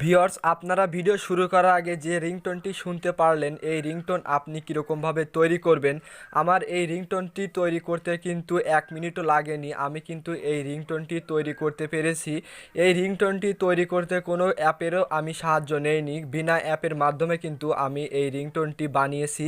Viewers, আপনারা video শুরু করার আগে যে রিংটোনটি শুনতে পারলেন, এই রিংটোন আপনি কীরকমভাবে তৈরি করবেন। আমার এই রিংটোনটি তৈরি করতে কিন্তু 1 মিনিটও লাগেনি। আমি কিন্তু এই রিংটোনটি তৈরি করতে পেরেছি। এই রিংটোনটি তৈরি করতে কোনো অ্যাপেরও আমি সাহায্য নেইনি। বিনা অ্যাপের মাধ্যমে কিন্তু আমি এই রিংটোনটি বানিয়েছি।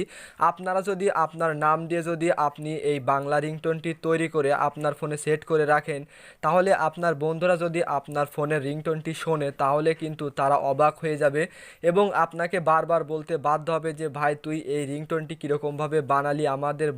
আপনারা যদি আপনার নাম দিয়ে যদি আপনি এই বাংলা রিংটোনটি তৈরি করে আপনার ফোনে সেট করে রাখেন, তাহলে আপনার বন্ধুরা যদি আপনার ফোনের রিংটোনটি শোনে তাহলে কিন্তু তারা অবাক হয়ে যাবে এবং আপনাকে বারবার বলতে বাধ্য হবে যে ভাই তুই এই রিংটোনটি কীরকমভাবে বানালি, আমাদের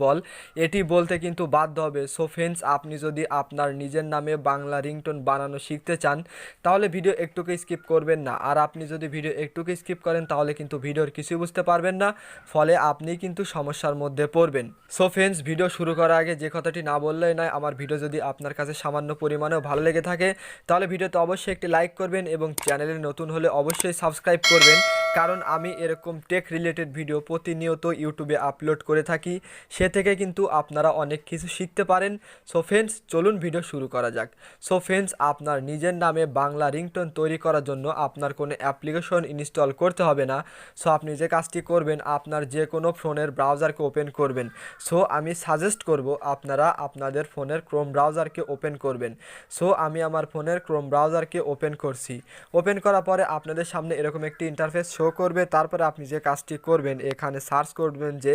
বল এটি বলতে কিন্তু বাধ্য হবে। সো ফ্রেন্ডস, আপনি যদি আপনার নিজের নামে বাংলা রিংটোন বানানো শিখতে চান তাহলে ভিডিও একটুকু স্কিপ করবেন না। আর আপনি যদি ভিডিও একটুকু স্কিপ করেন তাহলে কিন্তু ভিডিওর কিছুই বুঝতে পারবেন না, ফলে আপনি কিন্তু সমস্যার মধ্যে পড়বেন। সো ফ্রেন্ডস, ভিডিও শুরু করার আগে যে কথাটি না বললেই নয়, আমার ভিডিও যদি আপনার কাছে সামান্য পরিমাণেও ভালো লেগে থাকে তাহলে ভিডিওতে অবশ্যই একটি লাইক করবেন এবং চ্যানেলে নতুন হলে অবশ্যই সাবস্ক্রাইব করবেন, কারণ আমি এরকম টেক রিলেটেড ভিডিও প্রতিনিয়ত ইউটিউবে আপলোড করে থাকি। সে থেকে কিন্তু আপনারা অনেক কিছু শিখতে পারেন। সো ফ্রেন্ডস, চলুন ভিডিও শুরু করা যাক। সো ফ্রেন্ডস, আপনার নিজের নামে বাংলা রিংটোন তৈরি করার জন্য আপনার কোনো অ্যাপ্লিকেশন ইনস্টল করতে হবে না। সো আপনি যে কাজটি করবেন, আপনার যে কোনো ফোনের ব্রাউজারকে ওপেন করবেন। সো আমি সাজেস্ট করব আপনারা আপনাদের ফোনের ক্রোম ব্রাউজারকে ওপেন করবেন। সো আমি আমার ফোনের ক্রোম ব্রাউজারকে ওপেন করছি। ওপেন করার পরে আপনাদের সামনে এরকম একটি ইন্টারফেস শো করবে। তারপরে আপনি যে কাজটি করবেন, এখানে সার্চ করবেন যে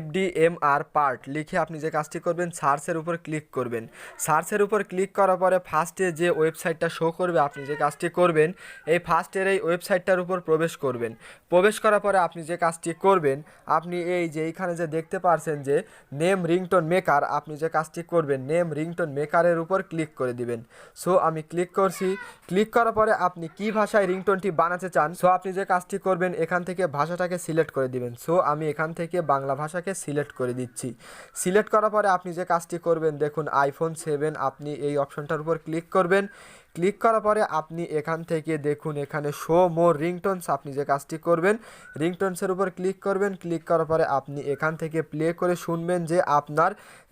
FDMR পার্ট লিখে আপনি যে কাজটি করবেন, সার্চের উপর ক্লিক করবেন। সার্চের উপর ক্লিক করার পরে ফার্স্টে যে ওয়েবসাইটটা শো করবে, আপনি যে কাজটি করবেন এই ফার্স্টের এই ওয়েবসাইটটার উপর প্রবেশ করবেন। প্রবেশ করার পরে আপনি যে কাজটি করবেন, আপনি এই যে এইখানে যে দেখতে পারছেন যে নেম রিংটোন মেকার, আপনি যে কাজটি করবেন নেম রিংটোন মেকারের উপর ক্লিক করে দিবেন। সো আমি ক্লিক করছি। ক্লিক করার পরে আপনি কি ভাষায় রিংটোনটি বানাতে চান, সো আপনি যে কাজটি করবেন এখান থেকে ভাষাটাকে সিলেক্ট করে দিবেন। সো আমি এখান থেকে বাংলা ভাষাকে সিলেক্ট করে দিচ্ছি। সিলেক্ট করার পরে আপনি যে কাজটি করবেন, দেখুন আইফোন 7 আপনি এই অপশনটার উপর ক্লিক করবেন। ক্লিক করার পরে আপনি এখান থেকে দেখুন এখানে শো মোর রিংটোনস, আপনি যে কাজটি করবেন রিংটোনসের উপর ক্লিক করবেন। ক্লিক করার পরে আপনি এখান থেকে প্লে করে শুনবেন যে আপনার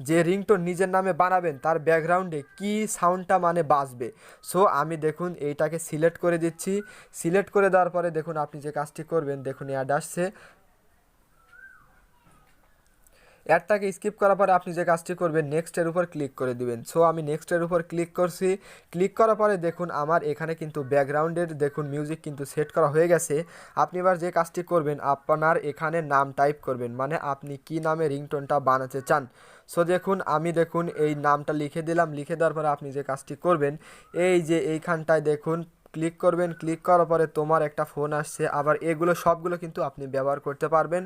যে রিংটোন নিজের নামে বানাবেন তার ব্যাকগ্রাউন্ডে কি সাউন্ডটা মানে বাজবে। সো আমি দেখুন এইটাকে সিলেক্ট করে দিচ্ছি। সিলেক্ট করে দেওয়ার পরে দেখুন আপনি যে কাজটি করবেন, দেখুন অ্যাড আসছে। অ্যাডটাকে স্কিপ করার পরে আপনি যে কাজটি করবেন নেক্সটের উপর ক্লিক করে দিবেন। সো আমি নেক্সটের উপর ক্লিক করছি। ক্লিক করার পরে দেখুন আমার এখানে কিন্তু ব্যাকগ্রাউন্ডের দেখুন মিউজিক কিন্তু সেট করা হয়ে গেছে। আপনি এবার যে কাজটি করবেন, আপনার এখানে নাম টাইপ করবেন, মানে আপনি কি নামে রিংটোনটা বানাতে চান। সো দেখুন আমি দেখুন এই নামটা লিখে দিলাম। লিখে দেওয়ার পরে আপনি যে কাজটি করবেন, এই যে এইখানটায় দেখুন ক্লিক করবেন। ক্লিক করার পরে তোমার একটা ফোন আসছে, আবার এগুলো সবগুলো কিন্তু আপনি ব্যবহার করতে পারবেন।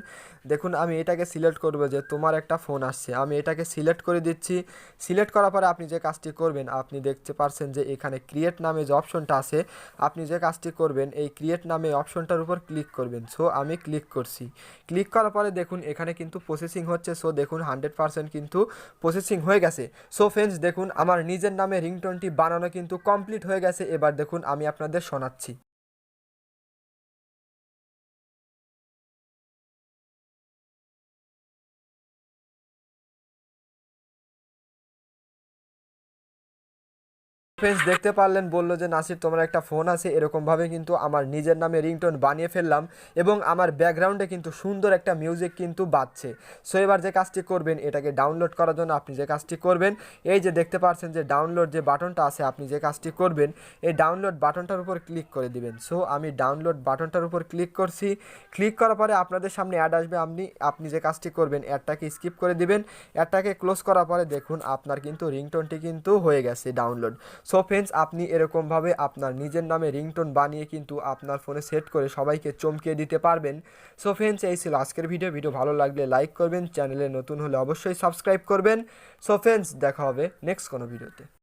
দেখুন আমি এটাকে সিলেক্ট করব যে তোমার একটা ফোন আসছে, আমি এটাকে সিলেক্ট করে দিচ্ছি। সিলেক্ট করার পরে আপনি যে কাজটি করবেন, আপনি দেখতে পারছেন যে এখানে ক্রিয়েট নামে যে অপশনটা আছে, আপনি যে কাজটি করবেন এই ক্রিয়েট নামে অপশনটার উপর ক্লিক করবেন। সো আমি ক্লিক করছি। ক্লিক করার পরে দেখুন এখানে কিন্তু প্রসেসিং হচ্ছে। সো দেখুন 100% কিন্তু প্রসেসিং হয়ে গেছে। সো ফ্রেন্ডস, দেখুন আমার নিজের নামে রিংটোনটি বানানো কিন্তু কমপ্লিট হয়ে গেছে। এবার দেখুন আমি আপনাদের শোনাচ্ছি। ফ্রেন্ডস, দেখতে পারলেন বললো যে নাসির তোমার একটা ফোন আছে, এরকমভাবে কিন্তু আমার নিজের নামে রিংটোন বানিয়ে ফেললাম এবং আমার ব্যাকগ্রাউন্ডে কিন্তু সুন্দর একটা মিউজিক কিন্তু বাজছে। সো এবার যে কাজটি করবেন, এটাকে ডাউনলোড করার জন্য আপনি যে কাজটি করবেন, এই যে দেখতে পাচ্ছেন যে ডাউনলোড যে বাটনটা আছে, আপনি যে কাজটি করবেন এই ডাউনলোড বাটনটার উপর ক্লিক করে দিবেন। সো আমি ডাউনলোড বাটনটার উপর ক্লিক করছি। ক্লিক করার পরে আপনাদের সামনে অ্যাড আসবে। আপনি যে কাজটি করবেন অ্যাডটাকে স্কিপ করে দিবেন। অ্যাডটাকে ক্লোজ করার পরে দেখুন আপনার কিন্তু রিংটোনটি কিন্তু হয়ে গেছে ডাউনলোড। সো ফ্রেন্ডস, আপনি এরকমভাবে আপনার নিজের নামে রিংটোন বানিয়ে কিন্তু আপনার ফোনে সেট করে সবাইকে চমকিয়ে দিতে পারবেন। সো ফ্রেন্ডস, এই ছিল আজকের ভিডিও ভালো লাগলে লাইক করবেন, চ্যানেলে নতুন হলে অবশ্যই সাবস্ক্রাইব করবেন। সো ফ্রেন্ডস, দেখা হবে নেক্সট কোনো ভিডিওতে।